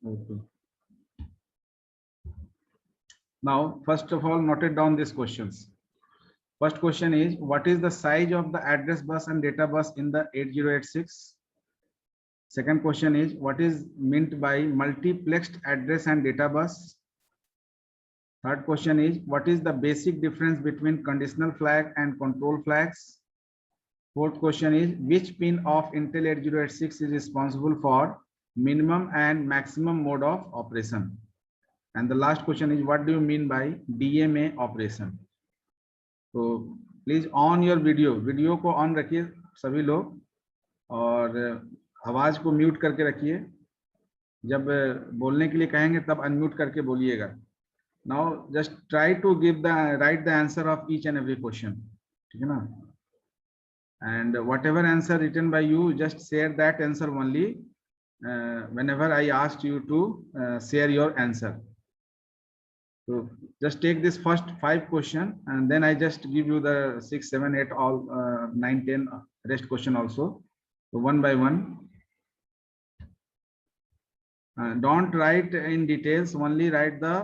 Okay. Now, first of all, noted down these questions. First question is, what is the size of the address bus and data bus in the 8086? Second question is, what is meant by multiplexed address and data bus? Third question is, what is the basic difference between conditional flag and control flags? Fourth question is, which pin of Intel 8086 is responsible for minimum and maximum mode of operation? And the last question is, what do you mean by DMA operation? तो please on your video को on रखिए सभी लोग, और आवाज को mute करके रखिए। जब बोलने के लिए कहेंगे तब अनम्यूट करके बोलिएगा। Now just try to give the right the answer of each and every question, ठीक है ना? And whatever answer written by you, just share that answer only whenever I asked you to share your answer. So just take this first 5 question and then I just give you the 6, 7, 8, all 9, 10 rest question also. So one by one. Don't write in details, only write the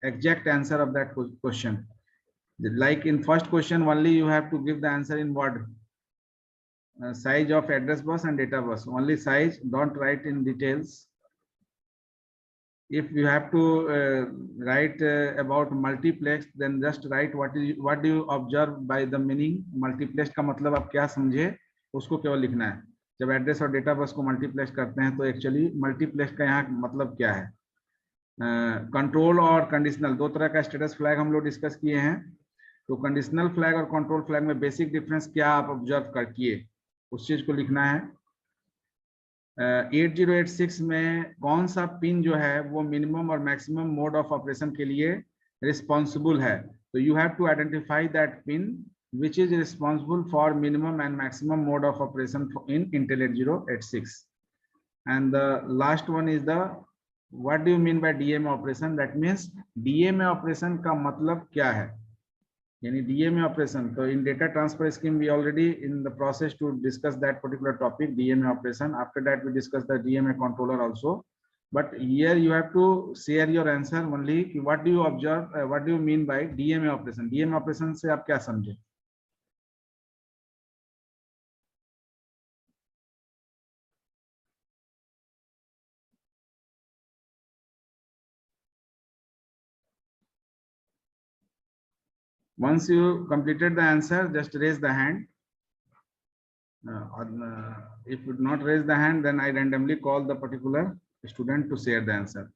exact answer of that question. Like in first question only you have to give the answer in word. Size of address bus and data bus, only size, don't write in details. If you have to write about multiplex, then just write what do you observe by the meaning. multiplex का मतलब आप क्या समझे उसको केवल लिखना है। जब एड्रेस और डेटा बस को मल्टीप्लेक्स करते हैं तो एक्चुअली मल्टीप्लेक्स का यहाँ मतलब क्या है। कंट्रोल और कंडीशनल, दो तरह का स्टेटस फ्लैग हम लोग डिस्कस किए हैं। तो कंडीशनल फ्लैग और कंट्रोल फ्लैग में बेसिक डिफरेंस क्या आप ऑब्जर्व कर किए, उस चीज को लिखना है। 8086 में कौन सा पिन जो है वो मिनिमम और मैक्सिमम मोड ऑफ ऑपरेशन के लिए रिस्पॉन्सिबल है। तो you have to identify that pin which is responsible for minimum and maximum mode of operation in Intel 8086. And the last one is the, what do you mean by DMA operation? That means DMA operation का मतलब क्या है, यानी DMA operation. So in data transfer scheme we already in the process to discuss that particular topic, DMA operation. After that we discuss the DMA controller also, but here you have to share your answer only. What do you observe, what do you mean by DMA operation? DMA operation से आप क्या समझे? Once you completed the answer, just raise the hand. If you do not raise the hand, then I randomly call the particular student to share the answer.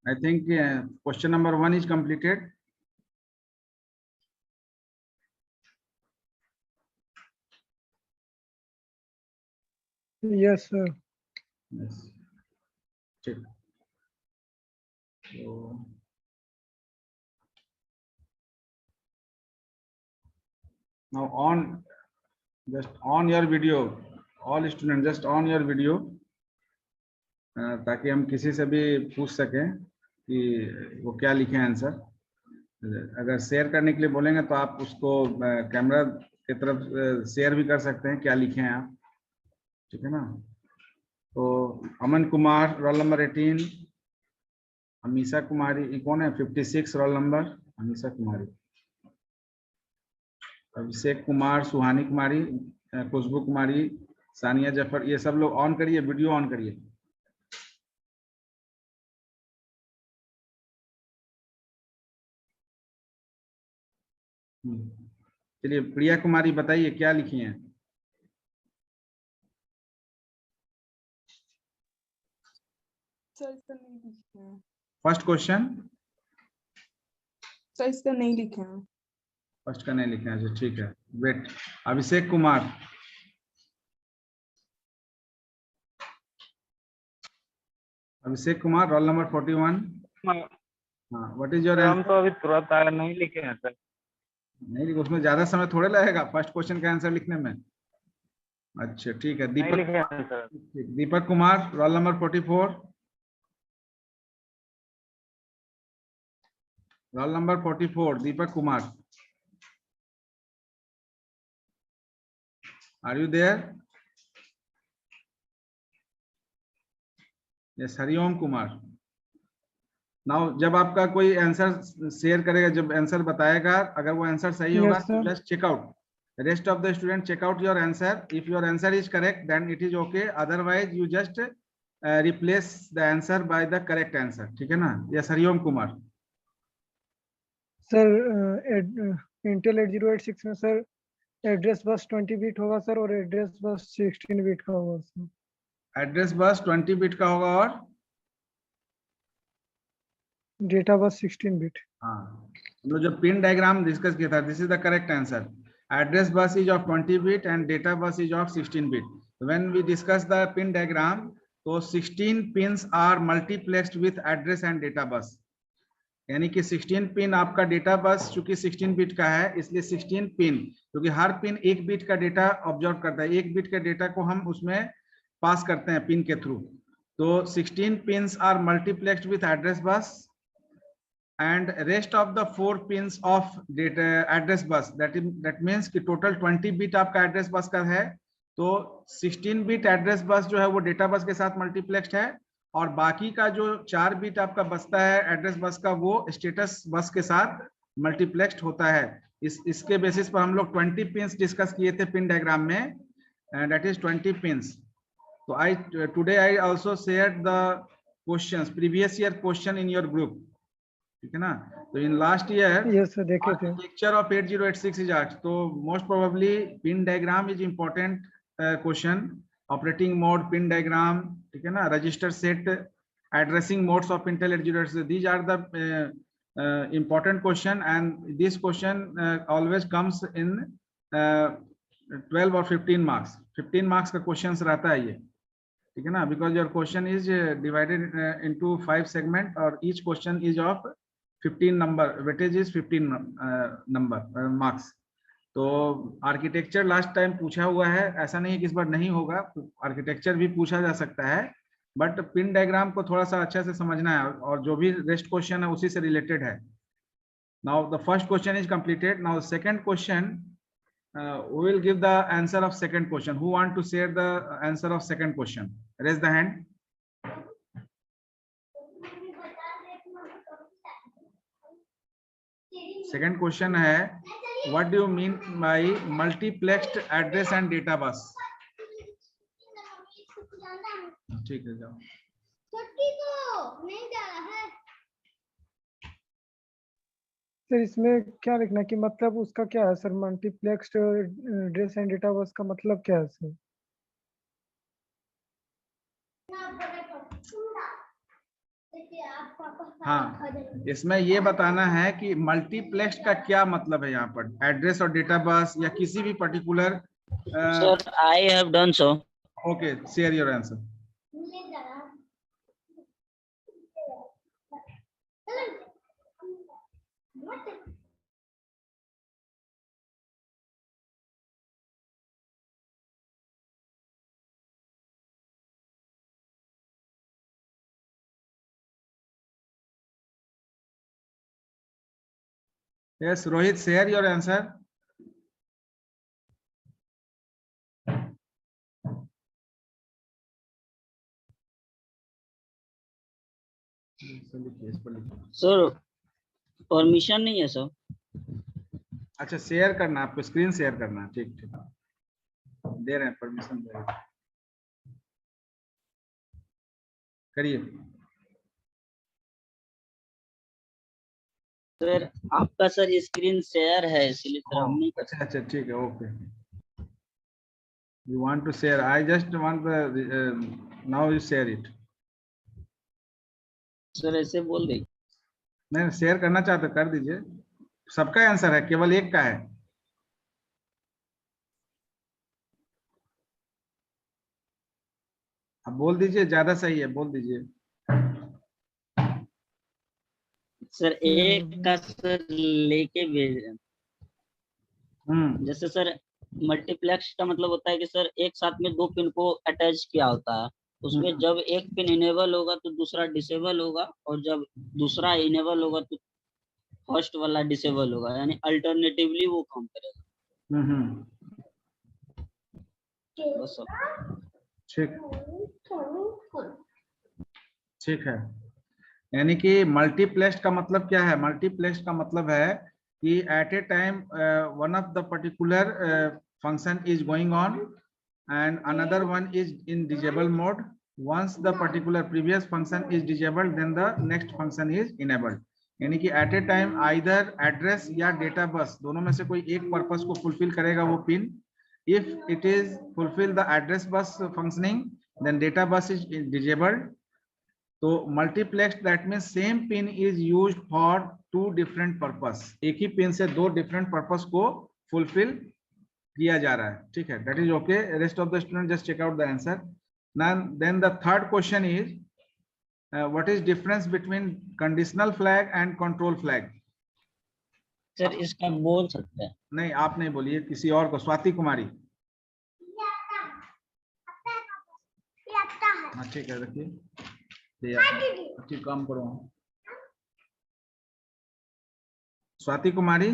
I think question number 1 is completed. Yes, sir. Yes. So, now on, just on your video, all students just on your video, ताकि हम किसी से भी पूछ सकें कि वो क्या लिखे आंसर। अगर शेयर करने के लिए बोलेंगे तो आप उसको कैमरा की तरफ शेयर भी कर सकते हैं, क्या लिखे हैं आप, ठीक है ना। तो अमन कुमार रोल नंबर 18, अमीशा कुमारी, ये कौन है 56 रोल नंबर, अमीशा कुमारी, अभिषेक कुमार, सुहानी कुमारी, खुशबू कुमारी, सानिया जफर, ये सब लोग ऑन करिए, वीडियो ऑन करिए। चलिए प्रिया कुमारी बताइए क्या लिखी है। सर इसका नहीं लिखे हैं। फर्स्ट क्वेश्चन सर इसका नहीं लिखे हैं। फर्स्ट का नहीं लिखे हैं, अच्छा ठीक है wait. Abhishek Kumar, Abhishek Kumar roll number 41। हाँ व्हाट इज योर हम तो अभी तुरंत आया, नहीं लिखे हैं सर। नहीं लिखो, उसमें ज्यादा समय थोड़े लगेगा फर्स्ट क्वेश्चन का आंसर लिखने में। अच्छा ठीक है नहीं दीपक, लिखे हैं sir. Deepak Kumar roll number 44। Roll number 44 Deepak Kumar, are you there? Yes Hariom Kumar. Now जब आपका कोई आंसर शेयर करेगा, जब आंसर बताएगा, अगर वो आंसर सही होगा Yes, तो sir. Just check out, rest of the student check out your answer. If your answer is correct then it is okay, otherwise you just replace the answer by the correct answer, ठीक है ना? yes Hariom Kumar. Sir Intel 8086 में sir address bus 20 bit होगा sir, और address bus 16 bit का होगा sir. Address bus 20 bit का होगा और डेटा बस 16 बिट। हाँ, हम लोग जो पिन डायग्राम डिस्कस किया था, this is the correct answer. Address bus is of 20 bit and data bus is of 16 bit. When we discuss the pin diagram, तो 16 pins are multiplexed with address and data bus, यानी कि 16 pin आपका data bus चूंकि 16 bit का है, इसलिए 16 pin, क्योंकि her pin एक बिट का डेटा ऑब्जर्व करता है, एक बिट के डेटा को हम उसमें पास करते हैं पिन के थ्रू। तो 16 pins are multiplexed with address bus and rest of the 4 pins of data address bus, that means कि total 20 bit आपका एड्रेस बस का है, तो 16 बिट एड्रेस बस जो है वो डेटा बस के साथ मल्टीप्लेक्स्ड है, और बाकी का जो 4 बिट आपका बसता है एड्रेस बस का, वो स्टेटस बस के साथ मल्टीप्लेक्स्ड होता है। इसके बेसिस पर हम लोग 20 पिन्स डिस्कस किए थे पिन डायग्राम में, दैट इज 20 पिन्स। तो I today I also shared the questions, previous year question in your group, ठीक है ना? तो in last year yes sir, देखे थे। आर्किटेक्चर ऑफ 8086 इज आस्क्ड, तो most probably pin diagram is important question, operating mode pin diagram, ठीक है ना, register set, addressing modes of Intel 8086, these are the important question, and this question always comes in 12 or 15 marks, 15 marks का questions रहता है ये, ठीक है ना? because your question is divided into 5 segment, और each question is of 15 number, weightage is 15 number marks। तो architecture last time पूछा हुआ है, ऐसा नहीं कि इस बार नहीं होगा, आर्किटेक्चर भी पूछा जा सकता है, बट पिन डायग्राम को थोड़ा सा अच्छे से समझना है, और जो भी रेस्ट क्वेश्चन है उसी से रिलेटेड है। Now the first question is completed. Now second question, we will give the answer of second question. Who want to share the answer of second question? Raise the hand. Second question है, what do you mean by multiplexed address and data bus? ठीक है जाओ। Sir इसमें क्या लिखना है कि मतलब उसका क्या है sir, multiplexed address and data बस का मतलब क्या है सर? हाँ, इसमें ये बताना है कि मल्टीप्लेक्स का क्या मतलब है यहाँ पर, एड्रेस और डेटा बस या किसी भी particular. Sir, I have done so. Okay, share your answer. Yes, Rohit, share your answer. Sir, permission नहीं है sir. अच्छा शेयर करना, आपको स्क्रीन शेयर करना, ठीक ठीक, दे रहे हैं परमिशन, दे रहे हैं, करिए। सर आपका सर स्क्रीन शेयर है इसलिए सर हम नहीं कर अच्छा अच्छा ठीक है okay you want to share I just want now you share it sir ऐसे बोल रही नहीं शेयर करना चाहते कर दीजिए सबका आंसर है केवल एक का है अब बोल दीजिए ज्यादा सही है बोल दीजिए सर एक का सर लेके भेज रहे हैं। जैसे सर मल्टीप्लेक्स का मतलब होता है कि सर एक साथ में दो पिन को अटैच किया होता है उसमें जब एक पिन इनेबल होगा तो दूसरा डिसेबल होगा और जब दूसरा इनेबल होगा तो फर्स्ट वाला डिसेबल होगा यानी अल्टरनेटिवली वो काम करेगा बस सब। ठीक ठीक है यानी कि मल्टीप्लेक्स का मतलब क्या है मल्टीप्लेक्स का मतलब है कि at a time one of the particular function is going on and another one is in disable mode once the particular previous function is disabled then the next function is enabled यानी कि at a time either address या data bus दोनों में से कोई एक purpose को fulfil करेगा वो pin if it is fulfill the address bus functioning then data bus is disabled तो multiplex that means same pin is used for two different purpose एक ही पिन से दो different purpose को fulfill किया जा रहा है ठीक है that is okay rest of the student just check out the answer then the third question is what is difference between conditional flag and control flag sir इसका बोल सकते हैं नहीं आप नहीं बोलिए किसी और को स्वाति कुमारी हाँ ठीक है रखिए ठीक काम करो स्वाति कुमारी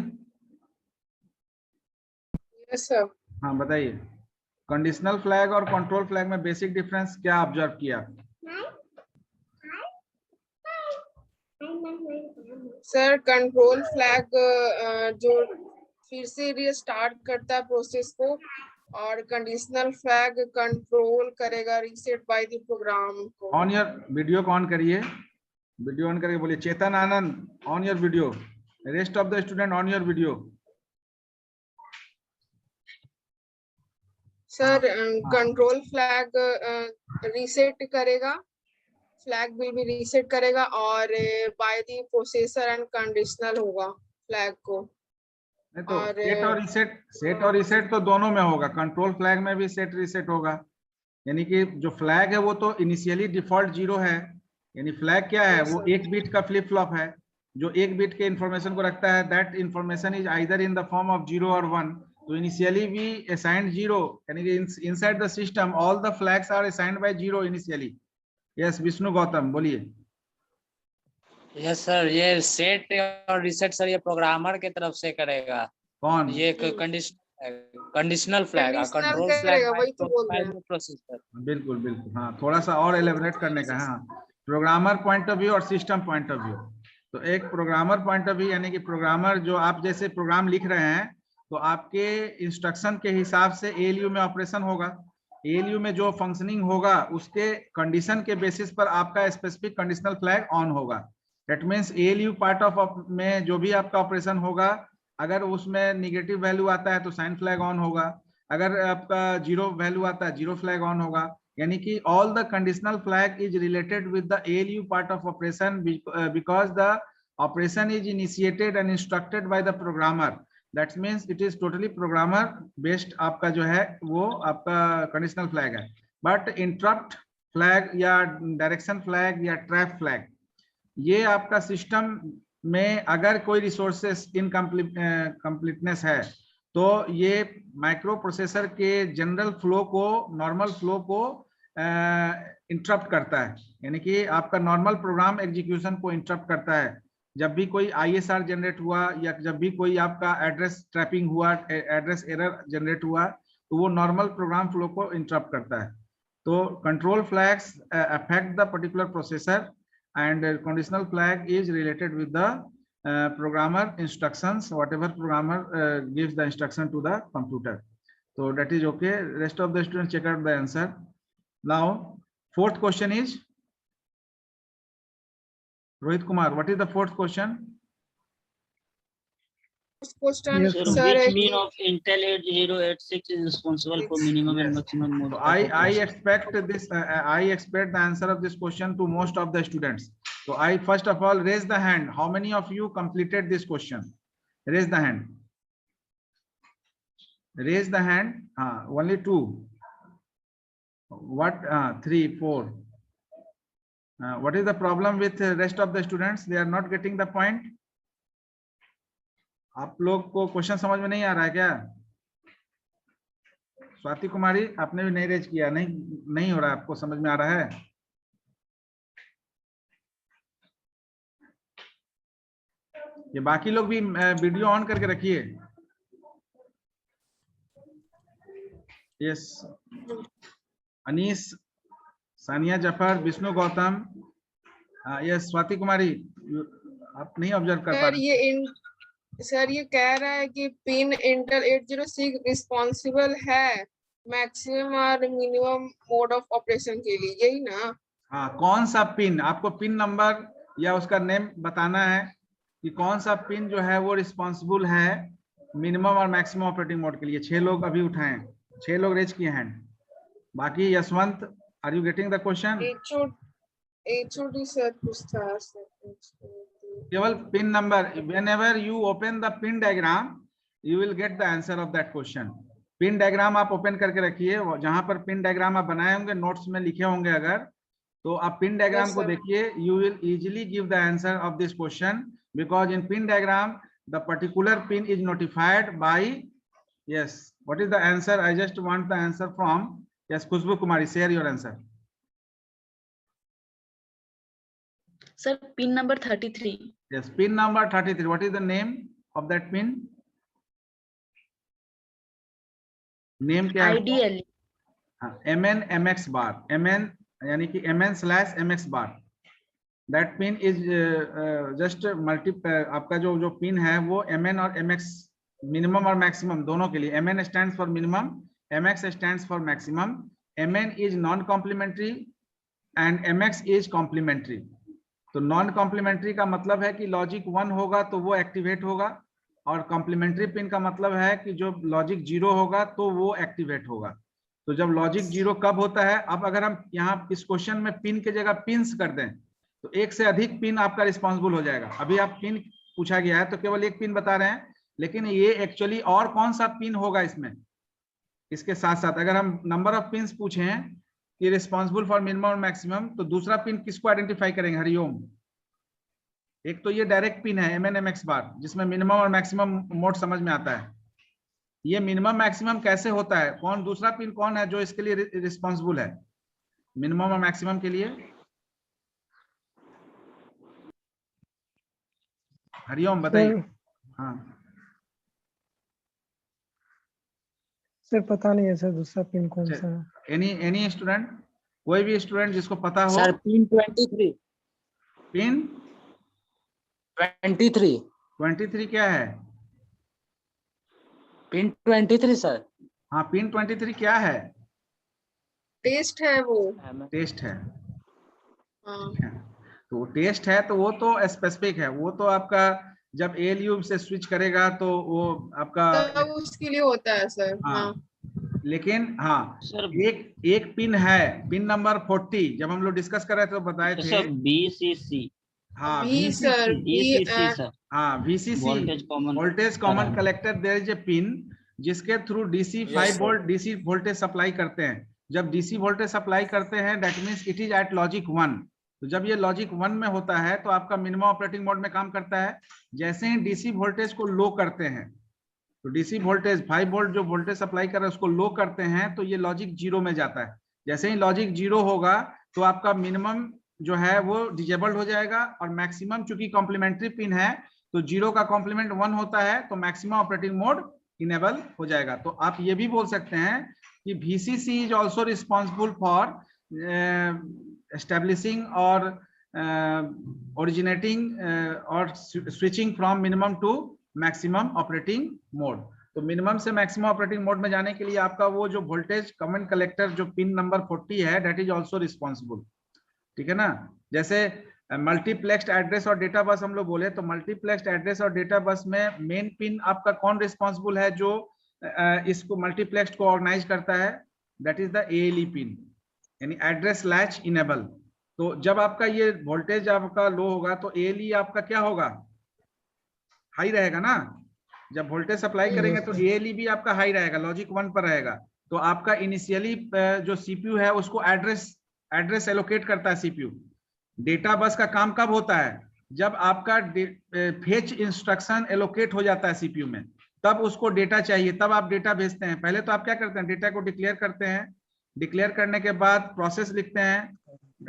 यस सर हाँ बताइए कंडीशनल फ्लैग और कंट्रोल फ्लैग में बेसिक डिफरेंस क्या ऑब्जर्व किया सर कंट्रोल फ्लैग जो फिर से रिस्टार्ट करता है प्रोसेस को और कंडीशनल फ्लैग कंट्रोल करेगा रीसेट बाय द प्रोग्राम को ऑन योर वीडियो को ऑन करिए वीडियो ऑन करके बोलिए Chetan Anand on your video rest of the student on your video sir control flag reset करेगा फ्लैग विल भी रीसेट करेगा और by the processor and conditional होगा फ्लैग को नहीं तो सेट और रीसेट तो दोनों में होगा कंट्रोल फ्लैग में भी सेट रीसेट होगा यानी कि जो फ्लैग है वो तो इनिशियली डिफॉल्ट 0 है यानी फ्लैग क्या है वो एक बिट का फ्लिप फ्लॉप है जो एक बिट के इंफॉर्मेशन को रखता है that information is either in the form of 0 और 1 तो इनिशियली वी असाइंड 0 यानी कि inside the system all the flags are assigned by 0 initially yes Vishnu Gautam बोलिए यस सर ये सेट और रीसेट सर ये प्रोग्रामर की तरफ से करेगा कौन ये एक कंडीशनल फ्लैग कंट्रोल करेगा वही तो बोल रहे हैं फ्लैग प्रोसेसर बिल्कुल बिल्कुल हाँ थोड़ा सा और एलेबरेट करने का हाँ प्रोग्रामर पॉइंट ऑफ व्यू और सिस्टम पॉइंट ऑफ व्यू तो एक प्रोग्रामर पॉइंट ऑफ व्यू यानी कि प्रोग्रामर जो आप जैसे प्रोग्राम लिख रहे हैं तो आपके इंस्ट्रक्शन के हिसाब से एएलयू में ऑपरेशन होगा एएलयू में जो फंक्शनिंग होगा उसके कंडीशन के बेसिस पर आपका स्पेसिफिक कंडीशनल फ्लैग ऑन होगा that means ALU part of में जो भी आपका ऑपरेशन होगा अगर उसमें निगेटिव वैल्यू आता है तो साइन फ्लैग ऑन होगा अगर आपका 0 वैल्यू आता है 0 फ्लैग ऑन होगा यानी कि all the conditional flag is related with the ALU part of operation because the operation is initiated and instructed by the programmer that means it is totally programmer based आपका जो है वो आपका conditional flag है but interrupt flag या direction flag या trap flag ये आपका सिस्टम में अगर कोई रिसोर्सेस इनकम्प्लीटनेस है तो ये माइक्रो प्रोसेसर के जनरल फ्लो को नॉर्मल फ्लो को इंटरप्ट करता है यानी कि आपका नॉर्मल प्रोग्राम एग्जीक्यूशन को इंटरप्ट करता है जब भी कोई आईएसआर जनरेट हुआ या जब भी कोई आपका एड्रेस ट्रैपिंग हुआ एड्रेस एरर जनरेट हुआ तो वो नॉर्मल प्रोग्राम फ्लो को इंटरप्ट करता है तो control flags affect the particular processor and conditional flag is related with the programmer instructions whatever programmer gives the instruction to the computer so that is okay rest of the students check out the answer now fourth question is Rohit Kumar what is the fourth question question, Yes, Sir, sir. sir, which pin of Intel 8086 is responsible for minimum and Yes. maximum mode So of I operation? expect this. I expect the answer of this question to most of the students. So I first of all raise the hand. How many of you completed this question? Raise the hand. Raise the hand. Only two. What? 3, 4. What is the problem with the rest of the students? They are not getting the point. आप लोग को question समझ में नहीं आ रहा है क्या? स्वाति कुमारी, आपने भी नहीं रेज किया, नहीं हो रहा, आपको समझ में आ रहा है? ये बाकी लोग भी वीडियो ऑन करके रखिए। यस, अनीस, सानिया जफर, विष्णु गौतम, यस, स्वाति कुमारी, आप नहीं ऑब्जर्व कर पा रहे? सर ये कह रहा है कि पिन इंटेल 806 रिस्पॉन्सिबल है मैक्सिमम और मिनिमम मोड ऑफ ऑपरेशन के लिए, यही ना? हाँ, कौन सा पिन, आपको पिन नंबर या उसका नेम बताना है कि कौन सा पिन जो है वो रिस्पॉन्सिबल है मिनिमम और मैक्सिमम ऑपरेटिंग मोड के लिए। 6 लोग अभी उठाएं, 6 लोग रेज किए हैं। बाकी Yashwant, are you getting the question? HOD sir पूछता है केवल pin number, whenever you open the pin diagram you will get the answer of that question. Pin diagram आप ओपन करके रखिए, जहां पर पिन डायग्राम आप बनाए होंगे, नोट्स में लिखे होंगे, अगर तो आप पिन डायग्राम को देखिए, you will easily give the answer of this question because in pin diagram the particular pin is notified by, yes, what is the answer? I just want the answer from, yes, Khushbu Kumari, share your answer. Sir, pin number 33. Yes, pin number 33. What is the name of that pin? Name क्या है? IDL. MN MX bar. MN यानी कि MN/MX bar. That pin is just multiple. आपका जो pin है वो MN और MX minimum और मैक्सिमम दोनों के लिए। MN stands for minimum, MX stands for maximum. MN is non-complementary and MX is complementary. तो नॉन कॉम्प्लीमेंट्री का मतलब है कि लॉजिक 1 होगा तो वो एक्टिवेट होगा, और कॉम्प्लीमेंट्री पिन का मतलब है कि जो लॉजिक 0 होगा तो वो एक्टिवेट होगा। तो जब लॉजिक 0 कब होता है, अब अगर हम यहाँ इस क्वेश्चन में पिन की जगह पिन्स कर दें तो एक से अधिक पिन आपका रिस्पॉन्सिबल हो जाएगा। अभी आप पिन पूछा गया है तो केवल एक पिन बता रहे हैं, लेकिन ये एक्चुअली और कौन सा पिन होगा इसमें, इसके साथ साथ अगर हम नंबर ऑफ पिन्स पूछें कि रिस्पॉन्सिबल फॉर मिनिमम और मैक्सिमम, तो दूसरा पिन किसको आइडेंटिफाई करेंगे? हरिओम। एक तो ये डायरेक्ट पिन है MN MX बार, जिसमें मिनिमम और मैक्सिमम मोड समझ में आता है। ये मिनिमम मैक्सिमम कैसे होता है, कौन दूसरा पिन कौन है जो इसके लिए रिस्पॉन्सिबल है मिनिमम और मैक्सिमम के लिए? हरिओम बताइए। हाँ सर पता नहीं है सर दूसरा पिन कौन सा है। एनी स्टूडेंट, कोई भी स्टूडेंट जिसको पता हो? Sir pin 23। पिन 23। 23 क्या है? Pin 23 sir. हाँ, पिन 23 क्या है? टेस्ट है वो। टेस्ट है। हाँ। तो टेस्ट है तो वो तो स्पेसिफिक है, वो तो आपका जब ALU से स्विच करेगा तो वो आपका तो उसके लिए होता है सर। हाँ। लेकिन हाँ सर एक पिन है, पिन नंबर 40, जब हम लोग डिस्कस कर रहे थे तो बताए थे। Sir VCC। हाँ V सर, VCC सर। हाँ VCC, voltage common collector. There is a pin जिसके through DC 5 volt DC voltage supply करते हैं। जब DC वोल्टेज सप्लाई करते हैं that means it is at logic 1। तो जब ये लॉजिक 1 में होता है तो आपका मिनिमम ऑपरेटिंग मोड में काम करता है। जैसे ही DC वोल्टेज को लो करते हैं, तो DC वोल्टेज 5 वोल्ट जो वोल्टेज सप्लाई कर रहे हैं उसको लो करते हैं तो ये लॉजिक 0 में जाता है। जैसे ही लॉजिक 0 होगा तो आपका मिनिमम जो है वो डिजेबल्ड हो जाएगा, और मैक्सिमम चूंकि कॉम्प्लीमेंट्री पिन है तो 0 का कॉम्प्लीमेंट 1 होता है तो मैक्सिमम ऑपरेटिंग मोड इनेबल हो जाएगा। तो आप ये भी बोल सकते हैं कि VCC is also responsible for establishing और ओरिजिनेटिंग और switching from minimum to maximum operating mode. तो मिनिमम से मैक्सिमम ऑपरेटिंग मोड में जाने के लिए आपका वो जो वोल्टेज कॉमन कलेक्टर जो पिन नंबर 40 है दैट इज ऑल्सो रिस्पॉन्सिबल। ठीक है ना? जैसे मल्टीप्लेक्स्ड एड्रेस और डेटा बस हम लोग बोले तो मल्टीप्लेक्स्ड एड्रेस और डेटा बस में मेन पिन आपका कौन रिस्पॉन्सिबल है जो इसको मल्टीप्लेक्स्ड को ऑर्गेनाइज करता है? That is the ALE pin, यानी एड्रेस लैच इनेबल। तो जब आपका ये वोल्टेज आपका लो होगा तो ALE आपका क्या होगा? हाई रहेगा ना। जब वोल्टेज सप्लाई करेंगे तो ALE भी आपका हाई रहेगा, लॉजिक 1 पर रहेगा। तो आपका इनिशियली जो CPU है उसको एड्रेस एलोकेट करता है CPU। डेटा बस का काम कब होता है? जब आपका फेच इंस्ट्रक्शन एलोकेट हो जाता है CPU में, तब उसको डेटा चाहिए, तब आप डेटा भेजते हैं। पहले तो आप क्या करते हैं? डेटा को डिक्लेयर करते हैं, डिक्लेयर करने के बाद प्रोसेस लिखते हैं,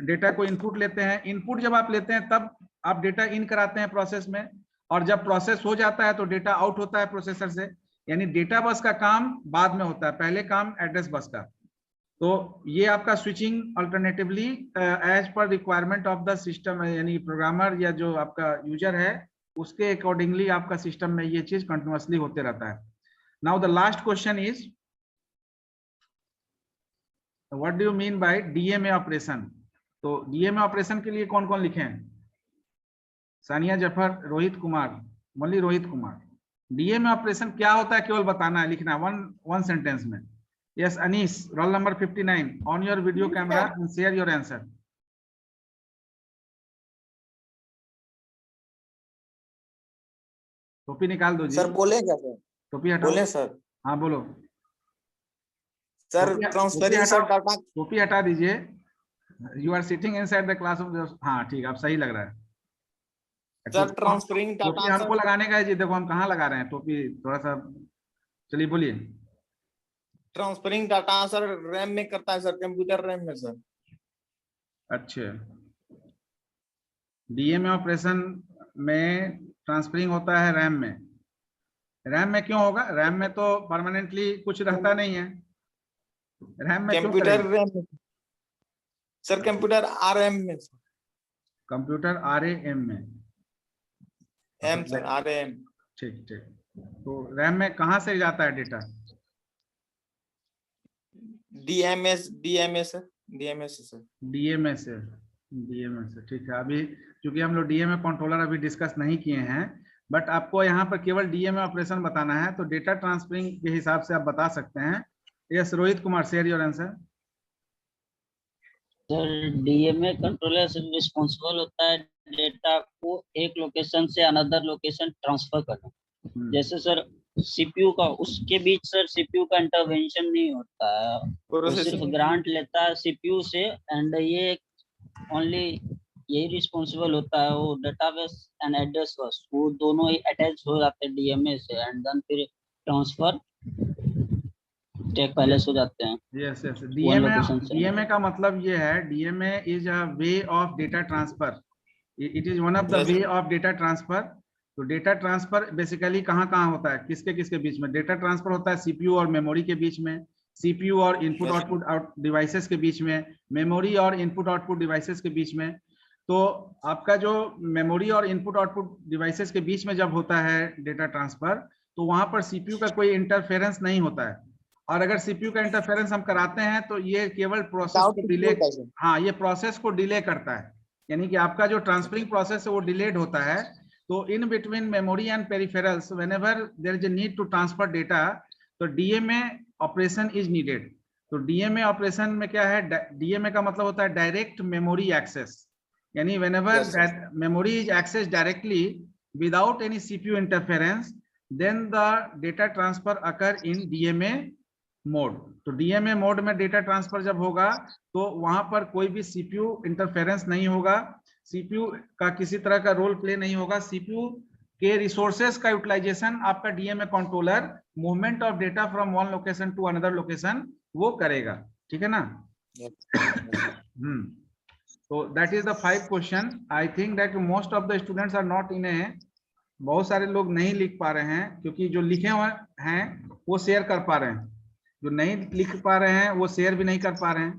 डेटा को इनपुट लेते हैं, इनपुट जब आप लेते हैं तब आप डेटा इन कराते हैं प्रोसेस में, और जब प्रोसेस हो जाता है तो डेटा आउट होता है प्रोसेसर से। यानी डेटा बस का काम बाद में होता है, पहले काम एड्रेस बस का। तो ये आपका switching alternatively as per requirement of the system, यानी प्रोग्रामर या जो आपका यूजर है उसके अकॉर्डिंगली आपका सिस्टम में ये चीज कंटिन्यूअसली होते रहता है। Now the last question is what do you mean by DMA operation? तो DMA ऑपरेशन के लिए कौन कौन लिखे हैं? सानिया जफर, रोहित कुमार, मल्ली रोहित कुमार। DMA ऑपरेशन क्या होता है केवल बताना है, लिखना है वन सेंटेंस में। Yes Anees, roll number 59, on your video camera and share your answer. टोपी निकाल दो जी। सर बोले क्या सर? टोपी हटाओ। बोले सर? हाँ बोलो सर टोपी ट्रांसफरिंग सर डाटा। टोपी हटा दीजिए। You are sitting inside the classroom. हाँ ठीक, अब सही लग रहा है। सर ट्रांसफरिंग टोपी डाटा हमको लगाने का है जी, देखो हम कहाँ लगा रहे हैं टोपी, थोड़ा सा चलिए बोलिए। ट्रांसफरिंग डाटा सर रैम में करता है सर, कंप्यूटर रैम में सर। अच्छा, DMA ऑपरेशन में ट्रांसफरिंग होता है रैम में। रैम में क्यों होगा? रैम में तो परमानेंटली कुछ रहता नहीं है, रैम में क्यों कंप्यूटर करेंगे? रैम में सर, कंप्यूटर RM में सर। कंप्यूटर RAM में, एम सर, RM। ठीक ठीक। तो रैम में कहाँ से जाता है डेटा? DMA सर, DMA से सर। DMA से, ठीक है। अभी क्योंकि हम लोग DMA कंट्रोलर अभी डिस्कस नहीं किए हैं, बट आपको यहाँ पर केवल DMA ऑपरेशन बताना है, तो डेटा ट्रांसफरिंग के हिसाब से आप बता सकते हैं। Yes Rohit Kumar, share your answer. Sir DMA controller responsible होता है डेटा को एक लोकेशन से अनदर लोकेशन ट्रांसफर करना। जैसे सर CPU का, उसके बीच सर CPU का इंटरवेंशन नहीं होता है, वो सिर्फ ग्रांट लेता है CPU से, एंड ये ओनली यही रिस्पॉन्सिबल होता है। वो डेटाबेस एंड एड्रेस बस, वो दोनों ही अटैच हो जाते हैं DMA से, एंड देन फिर ट्रांसफर टेक पैलेस हो जाते हैं। यस यस, location से। DMA का मतलब ये है, DMA is a way of data transfer, it is one of the way of data transfer. तो डेटा ट्रांसफर बेसिकली कहाँ कहाँ होता है, किसके किसके बीच में? डेटा ट्रांसफर होता है CPU और मेमोरी के बीच में, CPU और इनपुट आउटपुट डिवाइसेस के बीच में, मेमोरी और इनपुट आउटपुट डिवाइसेस के बीच में। तो आपका जो मेमोरी और इनपुट आउटपुट डिवाइसेस के बीच में जब होता है डेटा ट्रांसफर, तो वहां पर CPU का कोई इंटरफेरेंस नहीं होता है, और अगर CPU का इंटरफेरेंस हम कराते हैं तो ये केवल प्रोसेस को डिले, हाँ ये प्रोसेस को डिले करता है, यानी कि आपका जो ट्रांसफरिंग प्रोसेस है वो डिलेड होता है। तो in between memory and peripherals whenever there is a need to transfer data, तो DMA ऑपरेशन इज नीडेड। तो DMA ऑपरेशन में क्या है? DMA का मतलब होता है डायरेक्ट मेमोरी एक्सेस, यानी whenever memory is access directly without any CPU interference, then the data transfer occur in DMA mode. तो DMA मोड में डेटा ट्रांसफर जब होगा तो वहां पर कोई भी CPU इंटरफेरेंस नहीं होगा, CPU का किसी तरह का रोल प्ले नहीं होगा। CPU के रिसोर्सेस का यूटिलाइजेशन आपका DMA controller movement of data from one location to another location वो करेगा, ठीक है ना? तो that is the 5 question. I think that most of the students are not in a, बहुत सारे लोग नहीं लिख पा रहे हैं, क्योंकि जो लिखे हुए हैं वो शेयर कर पा रहे हैं, जो नहीं लिख पा रहे हैं वो शेयर भी नहीं कर पा रहे हैं,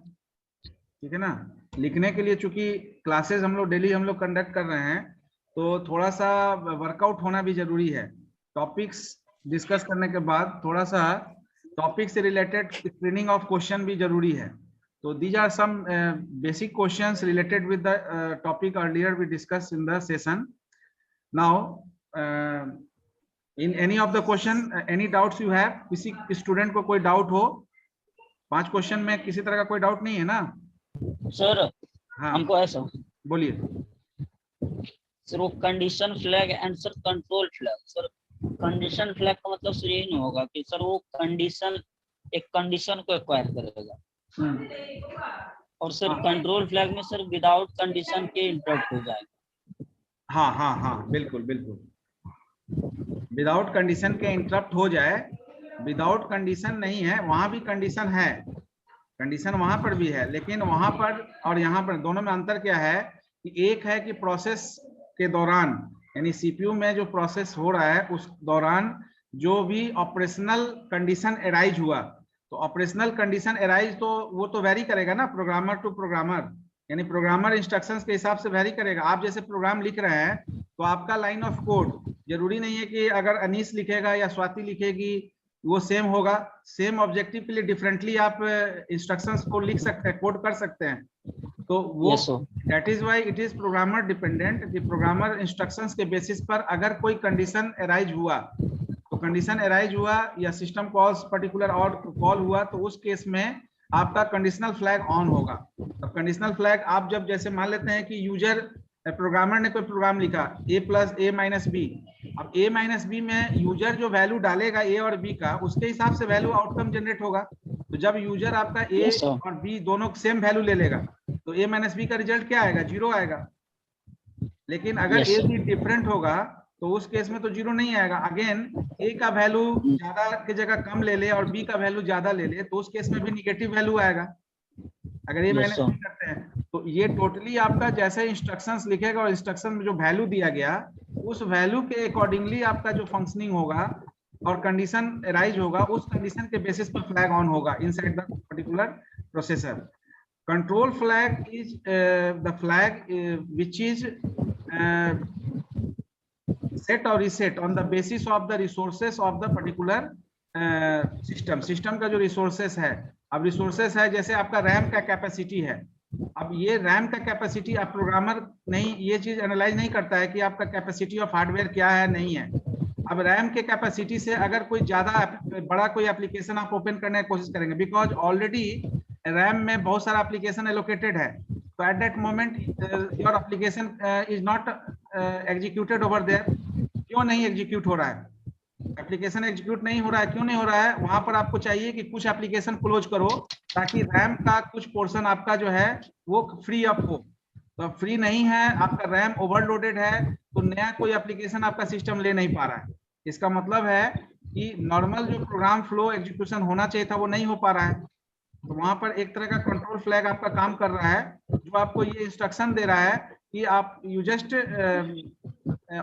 ठीक है ना? लिखने के लिए चूंकि क्लासेस हम लोग डेली कंडक्ट कर रहे हैं, तो थोड़ा सा वर्कआउट होना भी जरूरी है। टॉपिक्स डिस्कस करने के बाद थोड़ा सा टॉपिक से रिलेटेड स्क्रीनिंग ऑफ क्वेश्चन भी जरूरी है। So these are some basic questions related with the topic earlier we discussed in the session. Now in any of the question any doubts you have? किसी student को कोई doubt हो? 5 question में किसी तरह का कोई डाउट नहीं है ना? सर हाँ हमको ऐसा बोलिए। सर वो condition flag and sir control flag, sir condition flag का मतलब सर यही नहीं होगा कि सर वो कंडीशन एक कंडीशन को एक्वायर करेगा और सर कंट्रोल फ्लैग में सर विदाउट कंडीशन के इंटरप्ट हो जाएगा। हाँ हाँ हाँ बिल्कुल बिल्कुल, विदाउट कंडीशन के इंटरप्ट हो जाए। विदाउट कंडीशन नहीं है, वहां भी कंडीशन है, कंडीशन वहां पर भी है, लेकिन वहां पर और यहाँ पर दोनों में अंतर क्या है कि एक है कि प्रोसेस के दौरान यानी सीपीयू में जो प्रोसेस हो रहा है उस दौरान जो भी ऑपरेशनल कंडीशन एराइज हुआ, तो ऑपरेशनल कंडीशन एराइज तो वो तो वेरी करेगा ना प्रोग्रामर टू प्रोग्रामर, यानी प्रोग्रामर इंस्ट्रक्शंस के हिसाब से वेरी करेगा। आप जैसे प्रोग्राम लिख रहे हैं तो आपका लाइन ऑफ कोड जरूरी नहीं है कि अगर अनीस लिखेगा या स्वाति लिखेगी वो सेम होगा। सेम ऑब्जेक्टिव के लिए डिफरेंटली आप इंस्ट्रक्शंस को लिख सकते हैं, कोड कर सकते हैं। तो वो that is why it is programmer dependent. The programmer instructions के बेसिस पर अगर कोई कंडीशन एराइज हुआ तो कंडीशन एराइज हुआ या सिस्टम कॉल्स पर्टिकुलर और कॉल हुआ तो उस केस में आपका कंडीशनल फ्लैग ऑन होगा। अब कंडीशनल फ्लैग आप जब जैसे मान लेते हैं कि यूजर प्रोग्रामर ने कोई प्रोग्राम लिखा a + a - b, अब a - b में यूजर जो वैल्यू डालेगा a और b का उसके हिसाब से वैल्यू आउटकम जनरेट होगा। तो जब यूजर आपका a और b दोनों सेम वैल्यू ले लेगा तो a - b का रिजल्ट क्या आएगा? 0 आएगा। लेकिन अगर a b डिफरेंट होगा तो उस केस में तो 0 नहीं आएगा। अगेन a का वैल्यू ज्यादा की जगह कम ले ले और b का वैल्यू ज्यादा ले ले तो उस केस में भी निगेटिव वैल्यू आएगा अगर ये मैंने करते हैं। तो ये टोटली आपका जैसे इंस्ट्रक्शंस लिखेगा और इंस्ट्रक्शन में जो वैल्यू दिया गया उस वैल्यू के अकॉर्डिंगली आपका जो फंक्शनिंग होगा और कंडीशन राइज होगा उस कंडीशन के बेसिस पर फ्लैग ऑन होगा inside the particular processor. Control flag is the flag which is set or reset on the basis of the resources of the particular system। System का जो resources है, अब resources है जैसे आपका रैम का कैपेसिटी है। अब ये रैम का कैपेसिटी आप प्रोग्रामर नहीं ये चीज एनालाइज नहीं करता है कि आपका कैपेसिटी ऑफ हार्डवेयर क्या है नहीं है। अब रैम के कैपेसिटी से अगर कोई ज्यादा बड़ा कोई एप्लीकेशन आप ओपन करने की कोशिश करेंगे बिकॉज ऑलरेडी रैम में बहुत सारा एप्लीकेशन एलोकेटेड है, तो at that moment your application is not executed over there. क्यों नहीं एग्जीक्यूट हो रहा है? एप्लीकेशन एग्जीक्यूट नहीं हो रहा है, क्यों नहीं हो रहा है? वहां पर आपको चाहिए कि कुछ एप्लीकेशन क्लोज करो ताकि रैम का कुछ पोर्शन आपका जो है वो फ्री अप हो। तो फ्री नहीं है, आपका रैम ओवरलोडेड है तो नया कोई एप्लीकेशन आपका सिस्टम ले नहीं पा रहा है। इसका मतलब है कि नॉर्मल जो प्रोग्राम फ्लो एग्जीक्यूशन होना चाहिए था वो नहीं हो पा रहा है। तो वहां पर एक तरह का कंट्रोल फ्लैग आपका काम कर रहा है जो आपको ये इंस्ट्रक्शन दे रहा है कि आप you just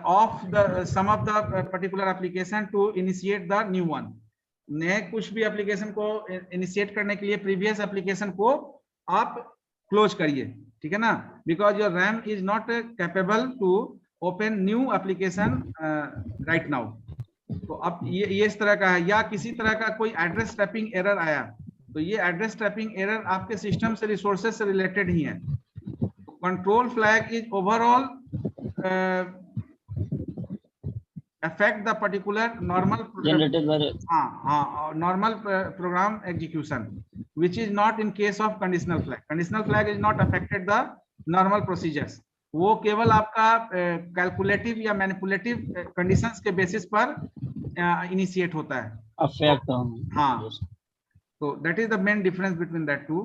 off the some of the particular application to initiate the new one. नए कुछ भी एप्लीकेशन को इनिशिएट करने के लिए प्रीवियस एप्लीकेशन को आप क्लोज करिए, ठीक है ना, because your RAM is not capable to open new application right now. तो अब ये इस तरह का है। या किसी तरह का कोई एड्रेस ट्रैपिंग एरर आया तो ये एड्रेस ट्रैपिंग एरर आपके सिस्टम से रिसोर्सेज से रिलेटेड ही है। Control flag is overall affect the particular normal normal program execution which is not in case of conditional flag। conditional flag is not affected the normal procedures। वो केवल आपका calculative या manipulative conditions के basis पर initiate होता है। Affect हाँ, so that is the main difference between that two।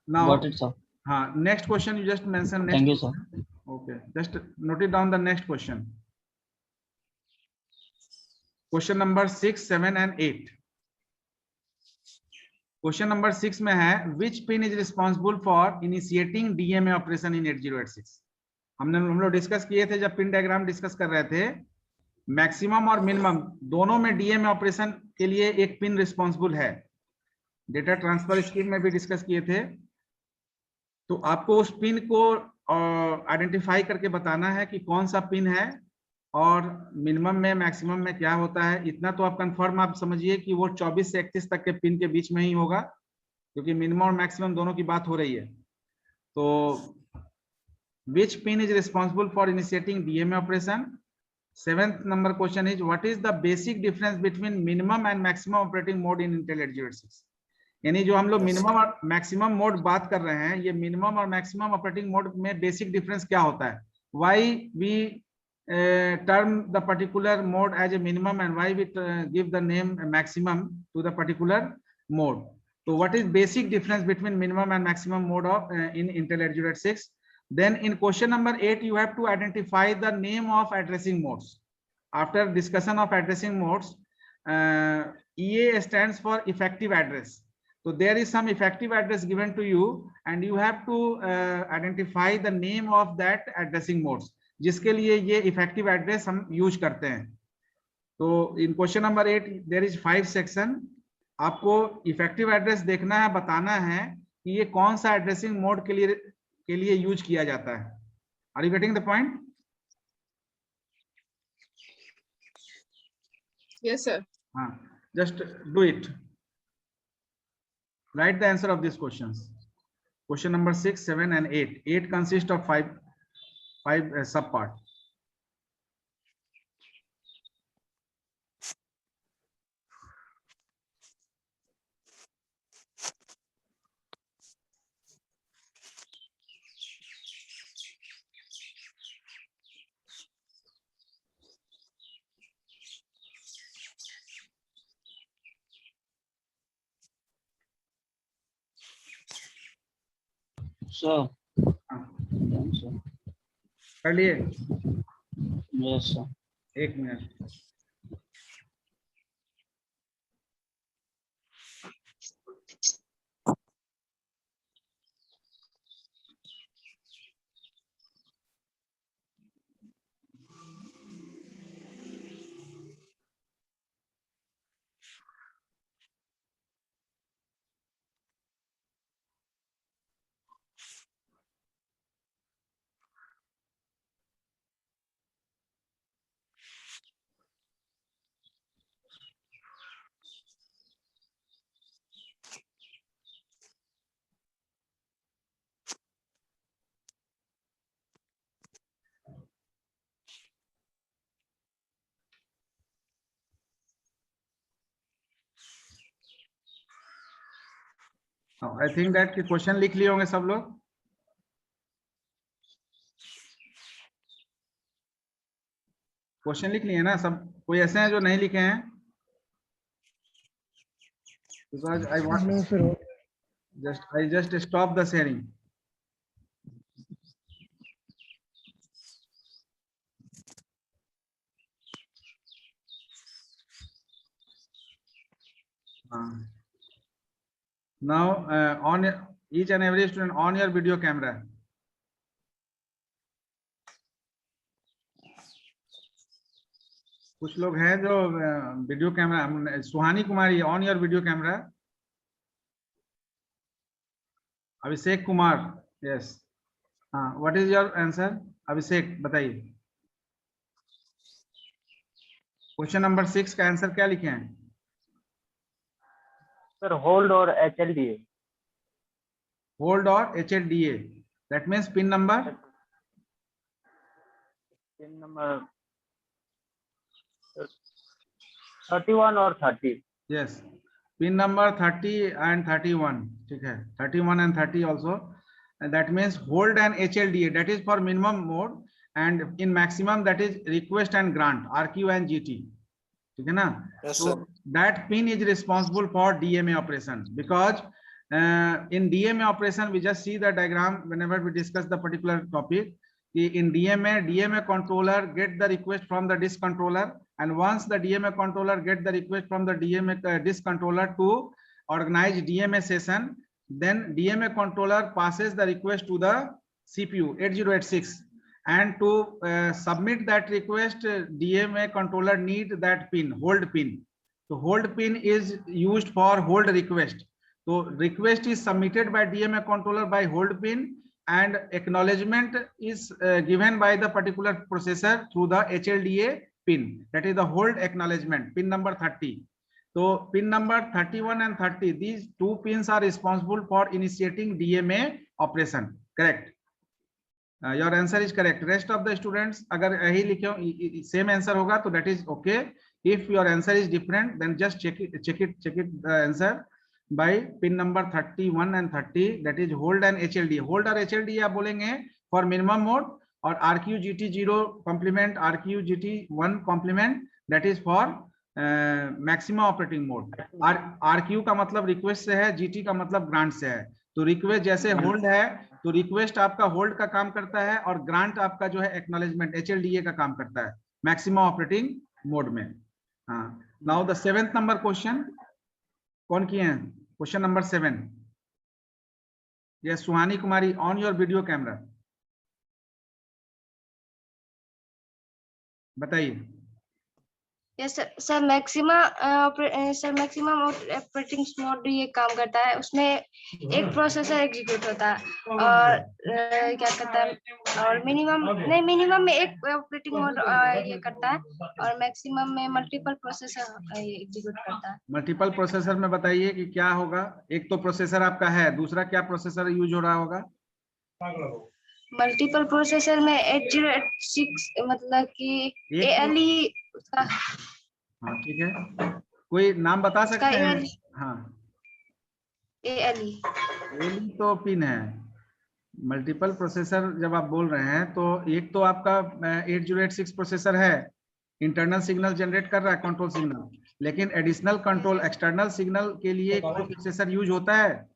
now got it sir। हाँ, next question you just mentioned next thank you sir। okay, just note it down the next question। Question number 6, 7 and 8। Question number 6 में है which pin is responsible for initiating DMA operation in 8086। हम लोग discuss किए थे जब pin diagram discuss कर रहे थे, मैक्सिमम और मिनिमम दोनों में डीएमए ऑपरेशन के लिए एक पिन रिस्पॉन्सिबल है। डेटा ट्रांसफर स्कीम में भी डिस्कस किए थे। तो आपको उस पिन को आइडेंटिफाई करके बताना है कि कौन सा पिन है और मिनिमम में मैक्सिमम में क्या होता है। इतना तो आप कंफर्म आप समझिए कि वो 24 से 31 तक के पिन के बीच में ही होगा। क्योंकि मिनिमम और मैक्सिमम दोनों की बात हो रही है। तो which pin is responsible for initiating DMA operation? 7th number question is what is the basic difference between minimum and maximum operating mode in Intel 8086? यानी जो हम लोग मिनिमम और मैक्सिमम मोड बात कर रहे हैं, ये मिनिमम और मैक्सिमम ऑपरेटिंग मोड में बेसिक डिफरेंस क्या होता है? Why we term the particular mode as a minimum and why we give the name maximum to the particular mode? So what is basic difference between minimum and maximum mode of in Intel 8086? Then in question number 8, you have to identify the name of addressing modes. After discussion of addressing modes, EA stands for effective address. So there is some effective address given to you and you have to identify the name of that addressing modes, जिसके लिए ये effective address हम use करते हैं. तो in question number 8 there is 5 section. आपको effective address देखना है, बताना है कि ये कौन सा addressing mode के लिए यूज किया जाता है. Are you getting the point? Yes, sir. Just do it. Write the answer of these questions. Question number 6, 7, and 8. 8 consists of five subpart. So, कर लिए? yes, sir. एक minute. I think that question लिख लिए होंगे सब लोग. Question लिख लिए ना सब? कोई ऐसे हैं जो नहीं लिखे हैं? Because I want No, sir. I just stop the sharing. Now on each and every student on your video camera. कुछ लोग हैं जो video camera. Suhani Kumari on your video camera. Abhishek Kumar. Yes. हाँ, व्हाट इज योर आंसर? अभिषेक बताइए. Question number 6 का answer क्या लिखे हैं? सर होल्ड और HLDA. होल्ड और HLDA. That means pin number. Pin number 31 और 30. Yes, pin number 30 and 31. ठीक है, 31 and 30 also. And that means hold and HLDA, that is for minimum mode, and in maximum that is request and grant, RQ and GT. ठीक है ना? Yes, so sir. that pin is responsible for DMA operation, because in DMA operation we just see the diagram whenever we discuss the particular topic. In DMA controller get the request from the disk controller, and once the DMA controller get the request from the disk controller to organize DMA session, then DMA controller passes the request to the CPU 8086, and to submit that request, DMA controller need that pin, hold pin. So hold pin is used for hold request. So request is submitted by DMA controller by hold pin, and acknowledgement is given by the particular processor through the HLDA pin, that is the hold acknowledgement, pin number 30. तो pin number 31 and 30, these two pins are responsible for initiating DMA operation. Correct. Your answer is correct. Rest of the students अगर यही लिखे same answer होगा तो that is okay. If your answer is different, then just check it the answer by pin number 31 and 30, that is hold and HLD. Hold और HLD आप बोलेंगे for minimum mode, और RQGT0 complement, RQGT1 complement, that is for maximum operating mode. RQ का मतलब request से है, GT का मतलब ग्रांट से है. तो रिक्वेस्ट जैसे होल्ड है तो रिक्वेस्ट आपका होल्ड का काम करता है और ग्रांट आपका जो है एक्नॉलेजमेंट HLDA का काम करता है मैक्सिमम ऑपरेटिंग मोड में. हाँ, now the 7th number question कौन किए हैं? Question number 7. Yes Suhani Kumari, on your video camera, बताइए. Yes sir maximum operating mode ये काम करता है. उसमें एक प्रोसेसर एग्जीक्यूट होता है और क्या करता है, और मिनिमम में एक ऑपरेटिंग मोड ये करता है और मैक्सिमम में मल्टीपल प्रोसेसर एग्जीक्यूट करता है. मल्टीपल प्रोसेसर में बताइए कि क्या होगा. एक तो प्रोसेसर आपका है, दूसरा क्या प्रोसेसर यूज हो रहा होगा? मल्टीपल प्रोसेसर में 8086 मतलब कि ALE उसका. हाँ ठीक है, कोई नाम बता सकते हैं? हाँ ALE तो पिन है. मल्टीपल प्रोसेसर जब आप बोल रहे हैं तो एक तो आपका 8086 प्रोसेसर है, इंटरनल सिग्नल जनरेट कर रहा है, कंट्रोल सिग्नल, लेकिन एडिशनल कंट्रोल एक्सटर्नल सिग्नल के लिए कोई प्रोसेसर यूज होता है?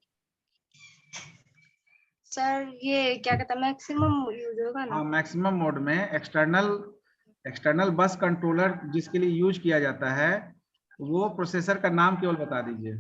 सर ये क्या कहता है, मैक्सिमम यूज होगा ना. हाँ, मैक्सिमम मोड में एक्सटर्नल बस कंट्रोलर जिसके लिए यूज किया जाता है वो प्रोसेसर का नाम केवल बता दीजिए.